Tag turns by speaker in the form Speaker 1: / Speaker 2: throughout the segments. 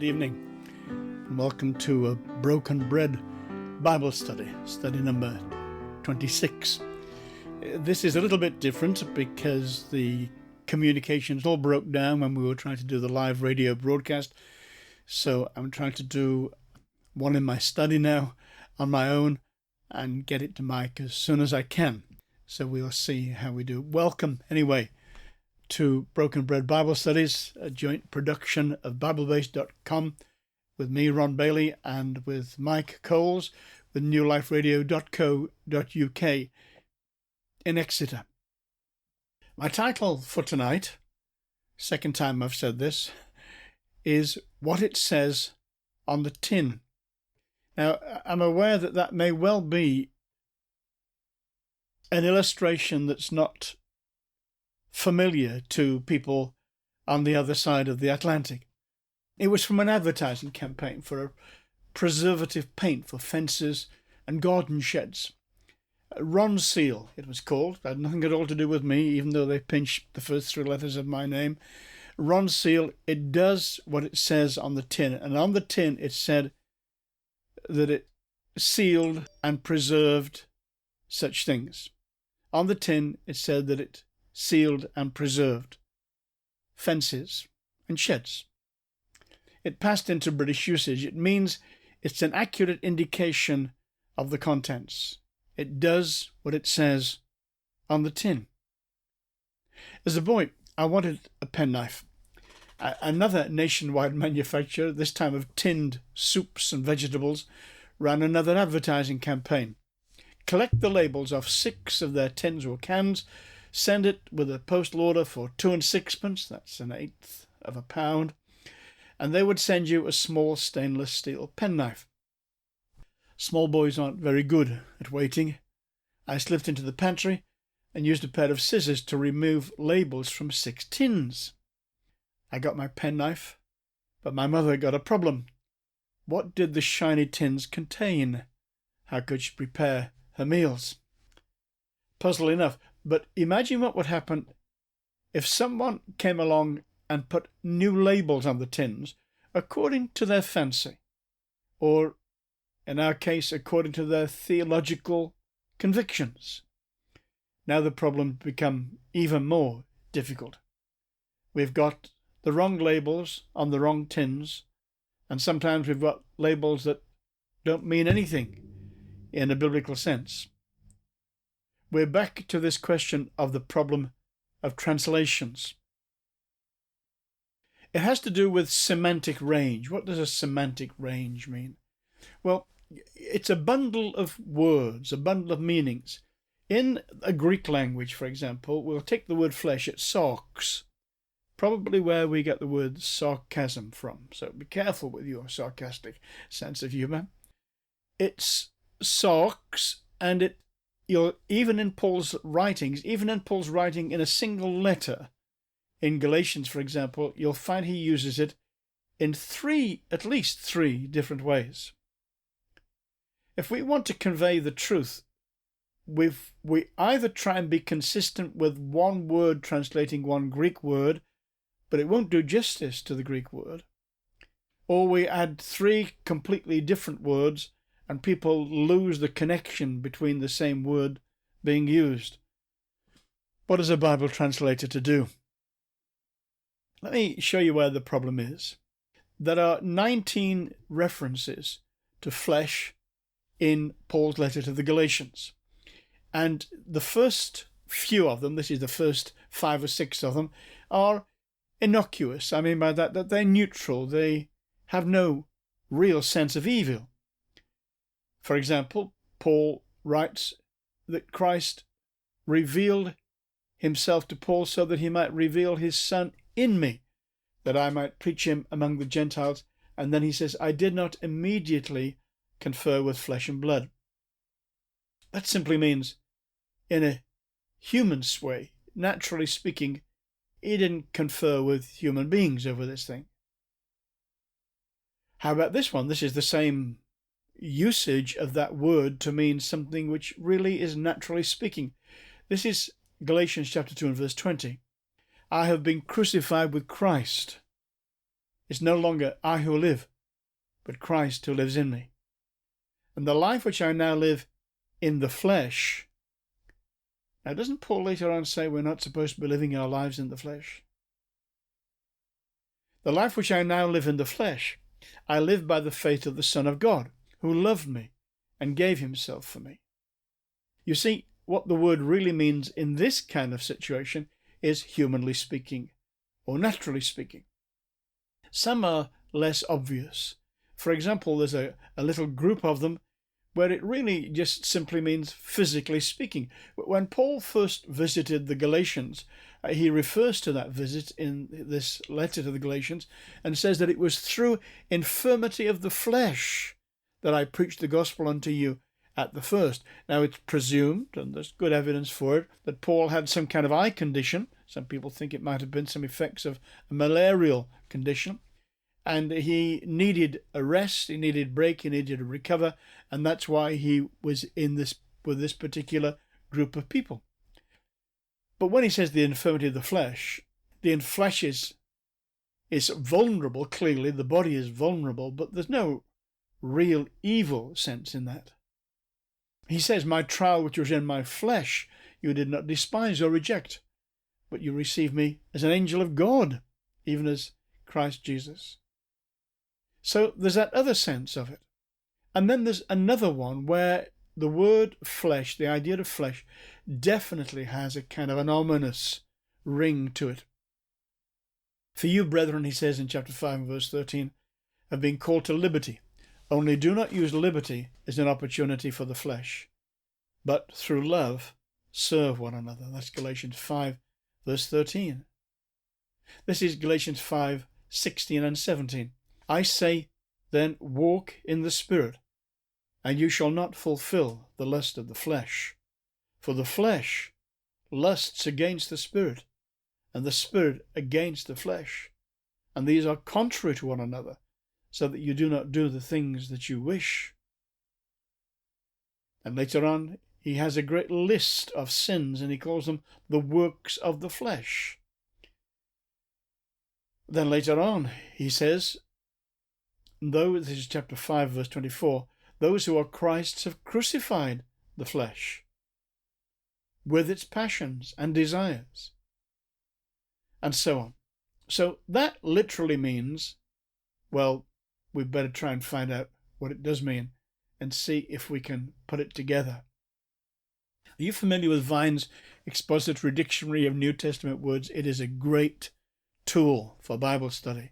Speaker 1: evening, and welcome to a Broken Bread Bible study number 26. This is a little bit different because the communications all broke down when we were trying to do the live radio broadcast. So I'm trying to do one in my study now on my own and get it to Mike as soon as I can. So we'll see how we do. Welcome, anyway, to Broken Bread Bible Studies, a joint production of BibleBase.com with me, Ron Bailey, and with Mike Coles with newliferadio.co.uk in Exeter. My title for tonight, second time I've said this, is What It Says on the Tin. Now, I'm aware that that may well be an illustration that's not familiar to people on the other side of the Atlantic. It was from an advertising campaign for a preservative paint for fences and garden sheds. Ronseal, it was called. It had nothing at all to do with me, even though they pinched the first three letters of my name. Ronseal, it does what it says on the tin. And on the tin it said that it sealed and preserved such things. On the tin it said that it sealed and preserved fences and sheds. It passed into British usage. It means it's an accurate indication of the contents. It does what it says on the tin. As a boy, I wanted a penknife. Another nationwide manufacturer, this time of tinned soups and vegetables, ran another advertising campaign. Collect the labels off 6 of their tins or cans, send it with a postal order for 2 and 6pence, that's an eighth of a pound, and they would send you a small stainless steel penknife. Small boys aren't very good at waiting. I slipped into the pantry and used a pair of scissors to remove labels from 6 tins. I got my penknife, but my mother got a problem. What did the shiny tins contain? How could she prepare her meals? Puzzle enough, but imagine what would happen if someone came along and put new labels on the tins according to their fancy, or, in our case, according to their theological convictions. Now the problem become even more difficult. We've got the wrong labels on the wrong tins, and sometimes we've got labels that don't mean anything in a biblical sense. We're back to this question of the problem of translations. It has to do with semantic range. What does a semantic range mean? Well, it's a bundle of words, a bundle of meanings. In a Greek language, for example, we'll take the word flesh, it's sarx, probably where we get the word sarcasm from. So be careful with your sarcastic sense of humour. It's sarx, and even in Paul's writings, in a single letter, in Galatians, for example, you'll find he uses it in at least three different ways. If we want to convey the truth, we either try and be consistent with one word translating one Greek word, but it won't do justice to the Greek word, or we add 3 completely different words and people lose the connection between the same word being used. What is a Bible translator to do? Let me show you where the problem is. There are 19 references to flesh in Paul's letter to the Galatians. And the first few of them, this is the first 5 or 6 of them, are innocuous. I mean by that they're neutral. They have no real sense of evil. For example, Paul writes that Christ revealed himself to Paul so that he might reveal his Son in me, that I might preach him among the Gentiles. And then he says, I did not immediately confer with flesh and blood. That simply means, in a human way, naturally speaking, he didn't confer with human beings over this thing. How about this one? This is the same usage of that word to mean something which really is naturally speaking. This is Galatians chapter 2 and verse 20. I have been crucified with Christ. It's no longer I who live, but Christ who lives in me. And the life which I now live in the flesh. Now, doesn't Paul later on say we're not supposed to be living our lives in the flesh? The life which I now live in the flesh, I live by the faith of the Son of God, who loved me and gave himself for me. You see, what the word really means in this kind of situation is humanly speaking, or naturally speaking. Some are less obvious. For example, there's a little group of them where it really just simply means physically speaking. When Paul first visited the Galatians, he refers to that visit in this letter to the Galatians and says that it was through infirmity of the flesh that I preached the gospel unto you at the first. Now it's presumed, and there's good evidence for it, that Paul had some kind of eye condition. Some people think it might have been some effects of a malarial condition. And he needed a rest, he needed a break, he needed to recover, and that's why he was with this particular group of people. But when he says the infirmity of the flesh is vulnerable, clearly, the body is vulnerable, but there's no real evil sense in that. He says, my trial which was in my flesh you did not despise or reject, but you received me as an angel of God, even as Christ Jesus. So there's that other sense of it. And then there's another one where the word flesh, the idea of flesh, definitely has a kind of an ominous ring to it. For you, brethren, he says in chapter 5 and verse 13, have been called to liberty. Only do not use liberty as an opportunity for the flesh, but through love serve one another. That's Galatians 5 verse 13. This is Galatians 5, 16 and 17. I say, then, walk in the Spirit, and you shall not fulfill the lust of the flesh. For the flesh lusts against the Spirit, and the Spirit against the flesh. And these are contrary to one another, so that you do not do the things that you wish. And later on, he has a great list of sins, and he calls them the works of the flesh. Then later on, he says, though, this is chapter 5, verse 24, those who are Christ's have crucified the flesh with its passions and desires, and so on. So that literally means, well, we'd better try and find out what it does mean and see if we can put it together. Are you familiar with Vine's Expository Dictionary of New Testament Words? It is a great tool for Bible study,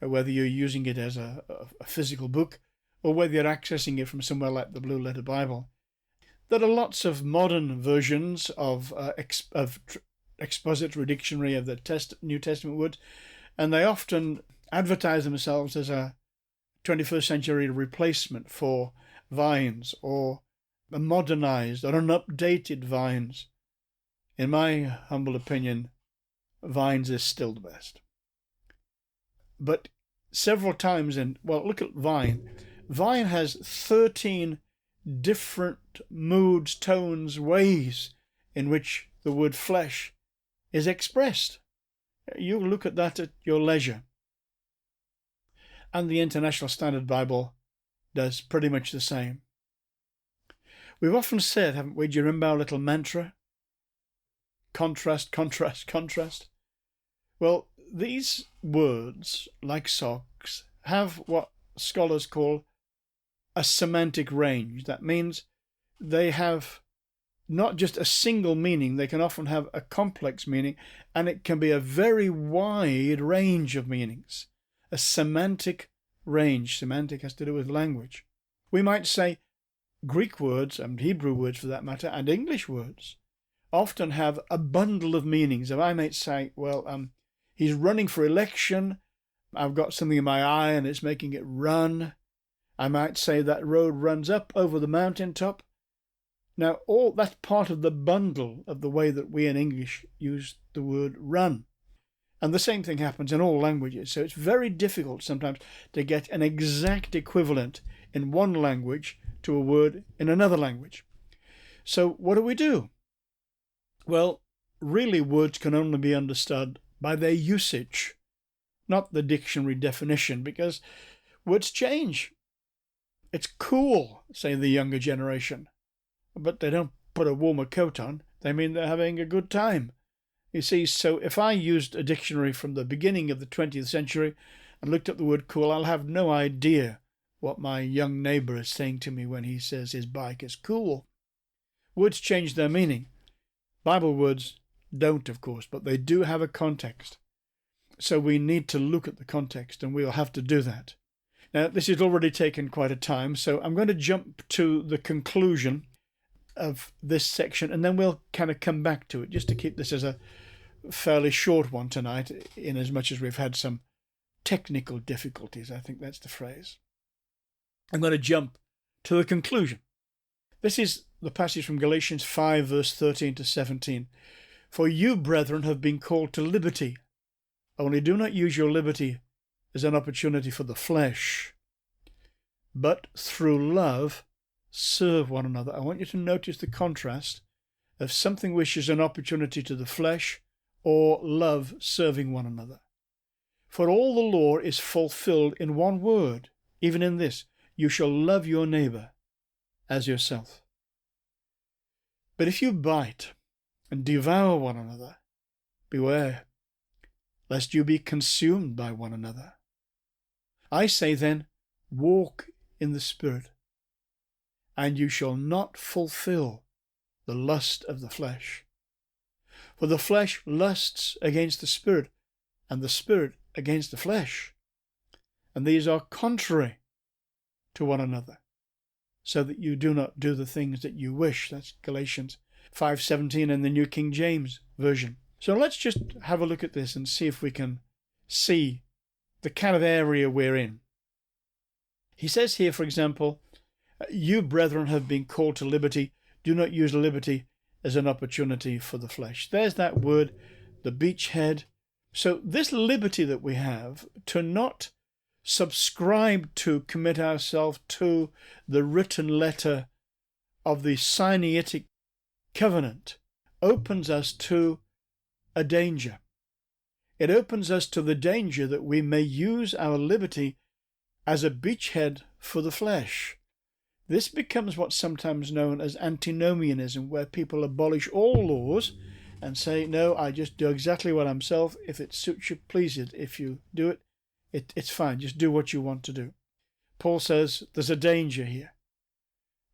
Speaker 1: whether you're using it as a physical book or whether you're accessing it from somewhere like the Blue Letter Bible. There are lots of modern versions of Expository Dictionary of the New Testament Words, and they often advertise themselves as a 21st century replacement for Vine's, or a modernized or an updated Vine's. In my humble opinion, Vine's is still the best. But several times look at Vine. Vine has 13 different moods, tones, ways in which the word flesh is expressed. You look at that at your leisure. And the International Standard Bible does pretty much the same. We've often said, haven't we, do you remember our little mantra? Contrast, contrast, contrast. Well, these words, like socks, have what scholars call a semantic range. That means they have not just a single meaning, they can often have a complex meaning, and it can be a very wide range of meanings. A semantic range. Semantic has to do with language. We might say Greek words, and Hebrew words for that matter, and English words often have a bundle of meanings. If I might say, he's running for election, I've got something in my eye and it's making it run. I might say that road runs up over the mountaintop. Now, all that's part of the bundle of the way that we in English use the word run. And the same thing happens in all languages. So it's very difficult sometimes to get an exact equivalent in one language to a word in another language. So what do? Well, really words can only be understood by their usage, not the dictionary definition, because words change. It's cool, say the younger generation, but they don't put a warmer coat on. They mean they're having a good time. You see, so if I used a dictionary from the beginning of the 20th century and looked up the word cool, I'll have no idea what my young neighbour is saying to me when he says his bike is cool. Words change their meaning. Bible words don't, of course, but they do have a context. So we need to look at the context, and we'll have to do that. Now, this has already taken quite a time, so I'm going to jump to the conclusion of this section, and then we'll kind of come back to it, just to keep this as a fairly short one tonight, in as much as we've had some technical difficulties. I think that's the phrase. I'm going to jump to the conclusion. This is the passage from Galatians 5, verse 13 to 17. For you, brethren, have been called to liberty. Only do not use your liberty as an opportunity for the flesh, but through love serve one another. I want you to notice the contrast of something which is an opportunity to the flesh or love serving one another. For all the law is fulfilled in one word, even in this, you shall love your neighbour as yourself. But if you bite and devour one another, beware, lest you be consumed by one another. I say then, walk in the Spirit, and you shall not fulfill the lust of the flesh. For the flesh lusts against the Spirit, and the Spirit against the flesh. And these are contrary to one another, so that you do not do the things that you wish. That's Galatians 5:17 in the New King James Version. So let's just have a look at this and see if we can see the kind of area we're in. He says here, for example, you, brethren, have been called to liberty. Do not use liberty as an opportunity for the flesh. There's that word, the beachhead. So this liberty that we have to not subscribe to, commit ourselves to the written letter of the Sinaitic covenant opens us to a danger. It opens us to the danger that we may use our liberty as a beachhead for the flesh. This becomes what's sometimes known as antinomianism, where people abolish all laws and say, no, I just do exactly what I'm self. If it suits you, please it. If you do it, it's fine. Just do what you want to do. Paul says there's a danger here.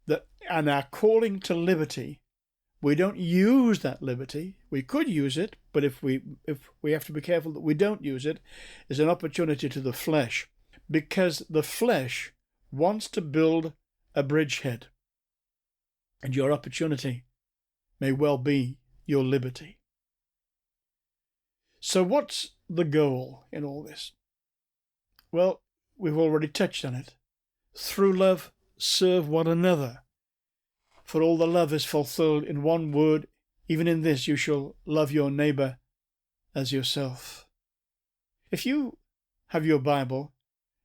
Speaker 1: That, and our calling to liberty, we don't use that liberty. We could use it, but if we have to be careful that we don't use it, is an opportunity to the flesh, because the flesh wants to build a bridgehead, and your opportunity may well be your liberty. So what's the goal in all this? Well, we've already touched on it. Through love, serve one another. For all the love is fulfilled in one word, even in this you shall love your neighbour as yourself. If you have your Bible,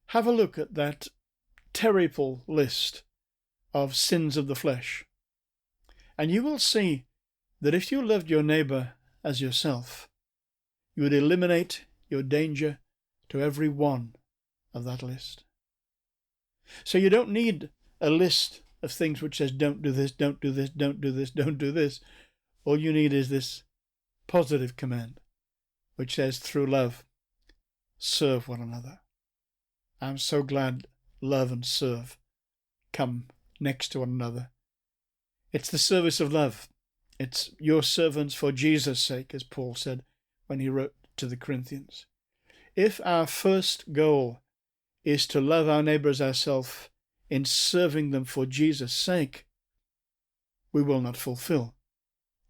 Speaker 1: have a look at that terrible list of sins of the flesh, and you will see that if you loved your neighbour as yourself, you would eliminate your danger to every one of that list. So you don't need a list of things which says don't do this, don't do this, don't do this, don't do this. All you need is this positive command, which says through love, serve one another. I'm so glad love and serve come next to one another. It's the service of love. It's your servants for Jesus' sake, as Paul said when he wrote to the Corinthians. If our first goal is to love our neighbours ourselves in serving them for Jesus' sake, we will not fulfill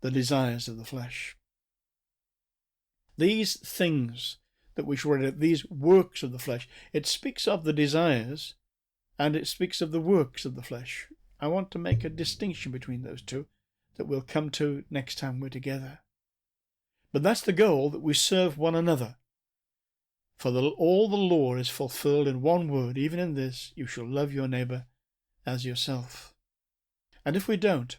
Speaker 1: the desires of the flesh. These things that we should read, these works of the flesh, it speaks of the desires and it speaks of the works of the flesh. I want to make a distinction between those two that we'll come to next time we're together. But that's the goal, that we serve one another. For all the law is fulfilled in one word, even in this, you shall love your neighbour as yourself. And if we don't,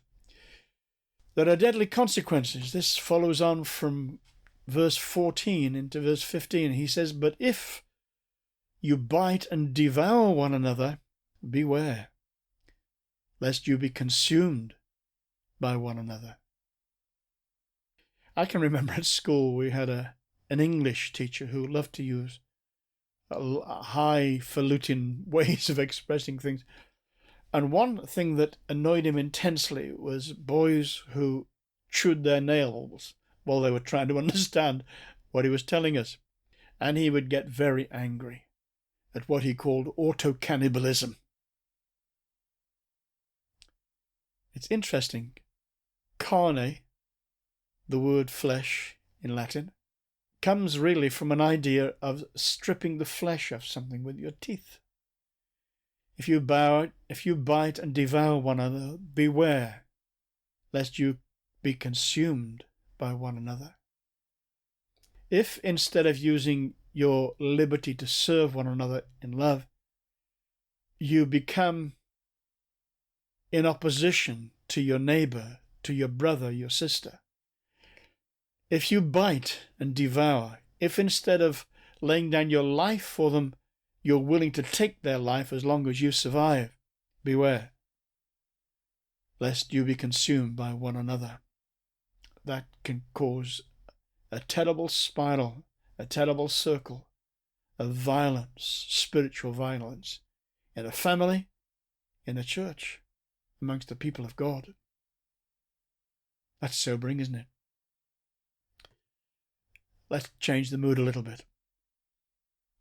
Speaker 1: there are deadly consequences. This follows on from verse 14 into verse 15, he says, "But if you bite and devour one another, beware, lest you be consumed by one another." I can remember at school we had an English teacher who loved to use highfalutin ways of expressing things. And one thing that annoyed him intensely was boys who chewed their nails while they were trying to understand what he was telling us. And he would get very angry at what he called auto-cannibalism. It's interesting. Carne, the word flesh in Latin, comes really from an idea of stripping the flesh of something with your teeth. If you bite and devour one another, beware, lest you be consumed by one another. If instead of using your liberty to serve one another in love, you become in opposition to your neighbor, to your brother, your sister, if you bite and devour, if instead of laying down your life for them, you're willing to take their life as long as you survive, beware, lest you be consumed by one another. That can cause a terrible spiral, a terrible circle of violence, spiritual violence, in a family, in a church, amongst the people of God. That's sobering, isn't it? Let's change the mood a little bit,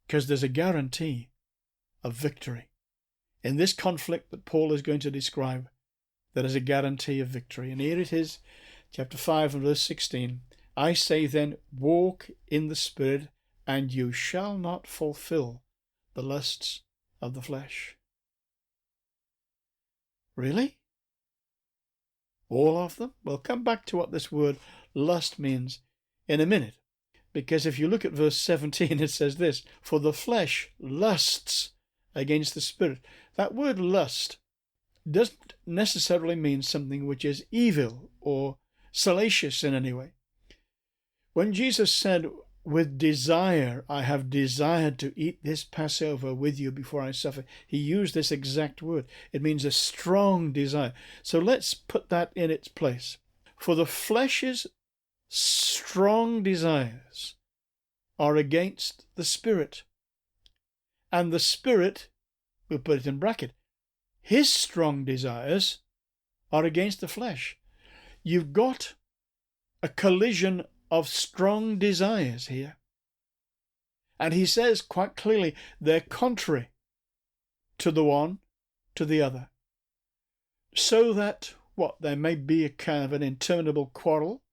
Speaker 1: because there's a guarantee of victory. In this conflict that Paul is going to describe, there is a guarantee of victory. And here it is, chapter 5 and verse 16. "I say then, walk in the Spirit, and you shall not fulfill the lusts of the flesh." Really? All of them? We'll come back to what this word lust means in a minute. Because if you look at verse 17, it says this, "For the flesh lusts against the Spirit." That word lust doesn't necessarily mean something which is evil or salacious in any way. When Jesus said, "With desire I have desired to eat this Passover with you before I suffer," he used this exact word. It means a strong desire. So let's put that in its place. For the flesh's strong desires are against the Spirit. And the Spirit, we'll put it in bracket, his strong desires are against the flesh. You've got a collision of strong desires here. And he says quite clearly they're contrary to the one, to the other. So that, there may be a kind of an interminable quarrel,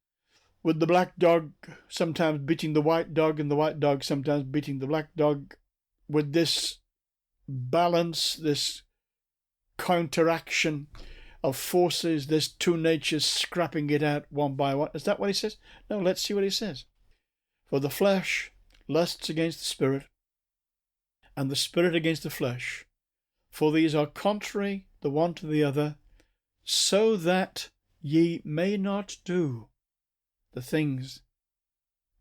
Speaker 1: with the black dog sometimes beating the white dog and the white dog sometimes beating the black dog, with this balance, this counteraction of forces, this two natures scrapping it out one by one. Is that what he says? No, let's see what he says. "For the flesh lusts against the Spirit, and the Spirit against the flesh. For these are contrary the one to the other, so that ye may not do the things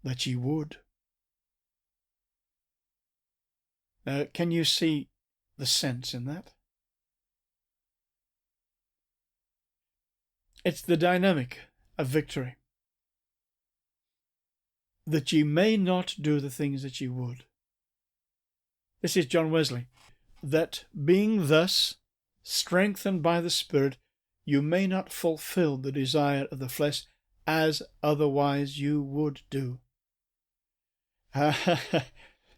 Speaker 1: that ye would." Now, can you see the sense in that? It's the dynamic of victory. That ye may not do the things that ye would. This is John Wesley. "That being thus strengthened by the Spirit, you may not fulfill the desire of the flesh as otherwise you would do."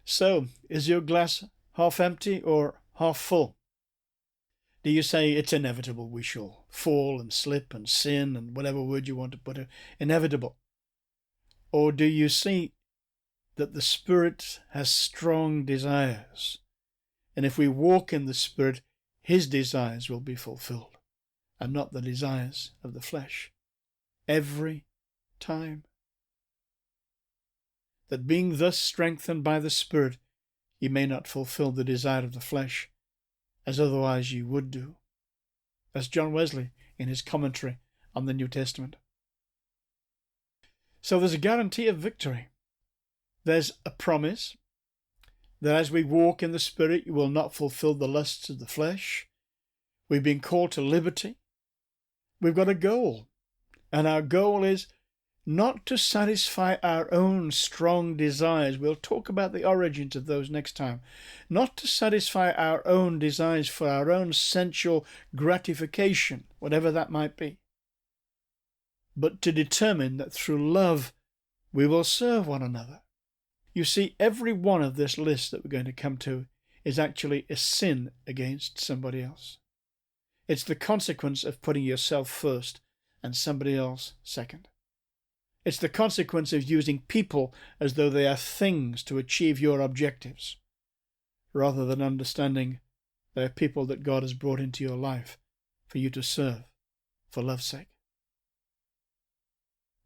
Speaker 1: So, is your glass half empty or half full? Do you say it's inevitable we shall fall and slip and sin and whatever word you want to put it, inevitable? Or do you see that the Spirit has strong desires, and if we walk in the Spirit, his desires will be fulfilled, and not the desires of the flesh? Every time. That being thus strengthened by the Spirit, ye may not fulfill the desire of the flesh, as otherwise ye would do. That's John Wesley in his commentary on the New Testament. So there's a guarantee of victory. There's a promise that as we walk in the Spirit, you will not fulfill the lusts of the flesh. We've been called to liberty. We've got a goal, and our goal is not to satisfy our own strong desires. We'll talk about the origins of those next time. Not to satisfy our own desires for our own sensual gratification, whatever that might be, but to determine that through love we will serve one another. You see, every one of this list that we're going to come to is actually a sin against somebody else. It's the consequence of putting yourself first and somebody else second. It's the consequence of using people as though they are things to achieve your objectives, rather than understanding they are people that God has brought into your life for you to serve for love's sake.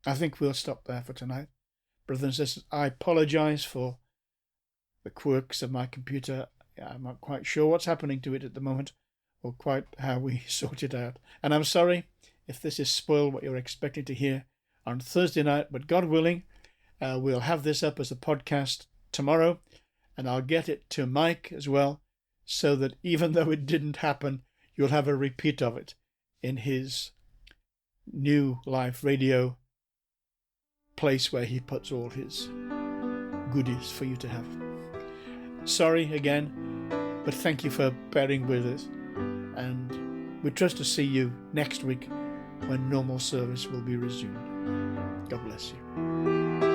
Speaker 1: I think we'll stop there for tonight. Brothers and sisters, I apologize for the quirks of my computer. I'm not quite sure what's happening to it at the moment, or quite how we sort it out. And I'm sorry if this has spoiled what you're expecting to hear on Thursday night, but God willing, we'll have this up as a podcast tomorrow, and I'll get it to Mike as well, so that even though it didn't happen, you'll have a repeat of it in his New Life Radio place where he puts all his goodies for you to have. Sorry again, but thank you for bearing with us, and we trust to see you next week when normal service will be resumed. God bless you.